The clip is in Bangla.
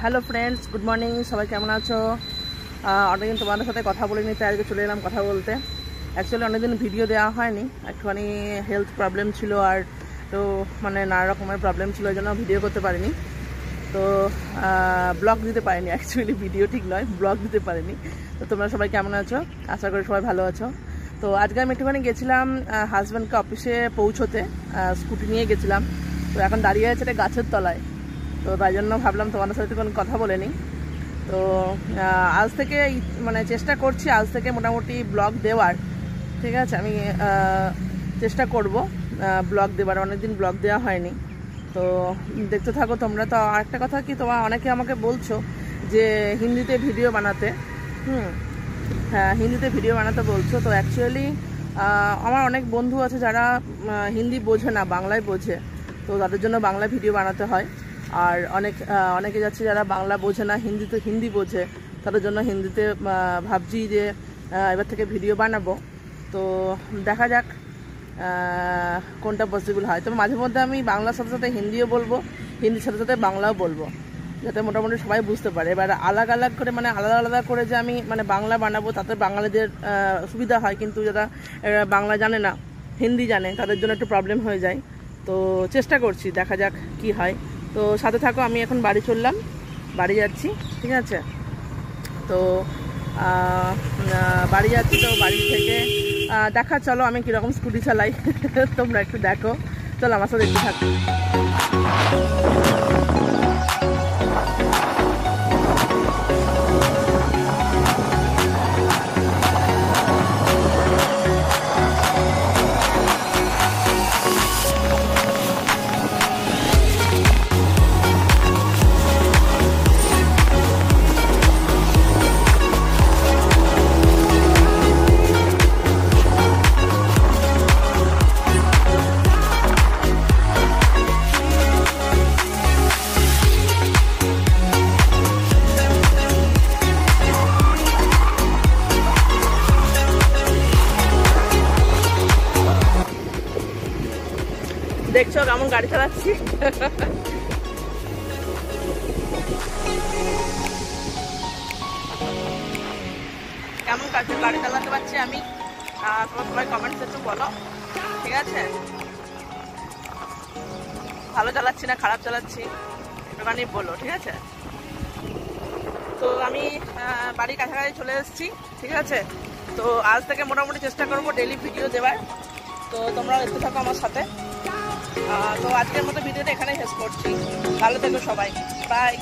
Hello friends, good morning. সবাই কেমন আছো? অনেকদিন তোমাদের সাথে কথা বলিনি, তাই আজকে চলে এলাম কথা বলতে। অ্যাকচুয়ালি অনেকদিন ভিডিও দেওয়া হয়নি, একটুখানি হেলথ প্রবলেম ছিল আর তো মানে নানা রকমের প্রবলেম ছিল, ওই জন্য ভিডিও করতে পারিনি। তো ব্লগ দিতে পারিনি, অ্যাকচুয়ালি ভিডিও ঠিক নয়, ব্লগ দিতে পারিনি। তো তোমরা সবাই কেমন আছো? আশা করি সবাই ভালো আছো। তো আজকে আমি একটুখানি গেছিলাম হাজব্যান্ডকে অফিসে পৌঁছোতে, স্কুটি নিয়ে গেছিলাম। তো এখন দাঁড়িয়ে আছে এটা গাছের তলায়, তো তাই জন্য ভাবলাম তোমাদের সাথে কোনো কথা বলে নিই। তো আজ থেকে মানে চেষ্টা করছি আজ থেকে মোটামুটি ব্লগ দেওয়ার, ঠিক আছে? আমি চেষ্টা করব ব্লগ দেওয়ার, অনেকদিন ব্লগ দেওয়া হয়নি। তো দেখতে থাকো তোমরা। তো আরেকটা কথা কি, তোমরা অনেকে আমাকে বলছো যে হিন্দিতে ভিডিও বানাতে, হ্যাঁ হিন্দিতে ভিডিও বানাতে বলছো। তো অ্যাকচুয়ালি আমার অনেক বন্ধু আছে যারা হিন্দি বোঝে না, বাংলায় বোঝে, তো তাদের জন্য বাংলা ভিডিও বানাতে হয়। আর অনেকে যাচ্ছে যারা বাংলা বোঝে না, হিন্দি বোঝে, তাদের জন্য হিন্দিতে ভাবছি যে এবার থেকে ভিডিও বানাবো। তো দেখা যাক কোনটা পসিবল হয়। তবে মাঝে মধ্যে আমি বাংলার সাথে সাথে হিন্দিও বলবো, হিন্দির সাথে সাথে বাংলাও বলবো, যাতে মোটামুটি সবাই বুঝতে পারে। এবার আলাদা করে মানে আলাদা করে যে আমি মানে বাংলা বানাবো, তাতে বাঙালিদের সুবিধা হয়, কিন্তু যারা বাংলা জানে না, হিন্দি জানে, তাদের জন্য একটু প্রবলেম হয়ে যায়। তো চেষ্টা করছি, দেখা যাক কি হয়। তো সাথে থাকো। আমি এখন বাড়ি চললাম, বাড়ি যাচ্ছি, ঠিক আছে? তো বাড়ি যাচ্ছি, তো বাড়ি থেকে দেখা, চলো আমি কীরকম স্কুটি চালাই তোমরা একটু দেখো, চলো আমার সাথে একটু থাকো। দেখছো কেমন গাড়ি চালাচ্ছি কেমন গাড়ি চালাতে পারছি আমি, তোমরা সবাই কমেন্টস একটু বলো, ঠিক আছে? ভালো চালাচ্ছি না খারাপ চালাচ্ছি একটুখানি বলো, ঠিক আছে? তো আমি বাড়ির কাছাকাছি চলে এসেছি, ঠিক আছে? তো আজ থেকে মোটামুটি চেষ্টা করবো ডেইলি ভিডিও দেওয়ার। তো তোমরা দেখতে থাকো আমার সাথে। তো আজকের মতো ভিডিওটা এখানেই শেষ করছি। ভালো থেকো সবাই, বাই।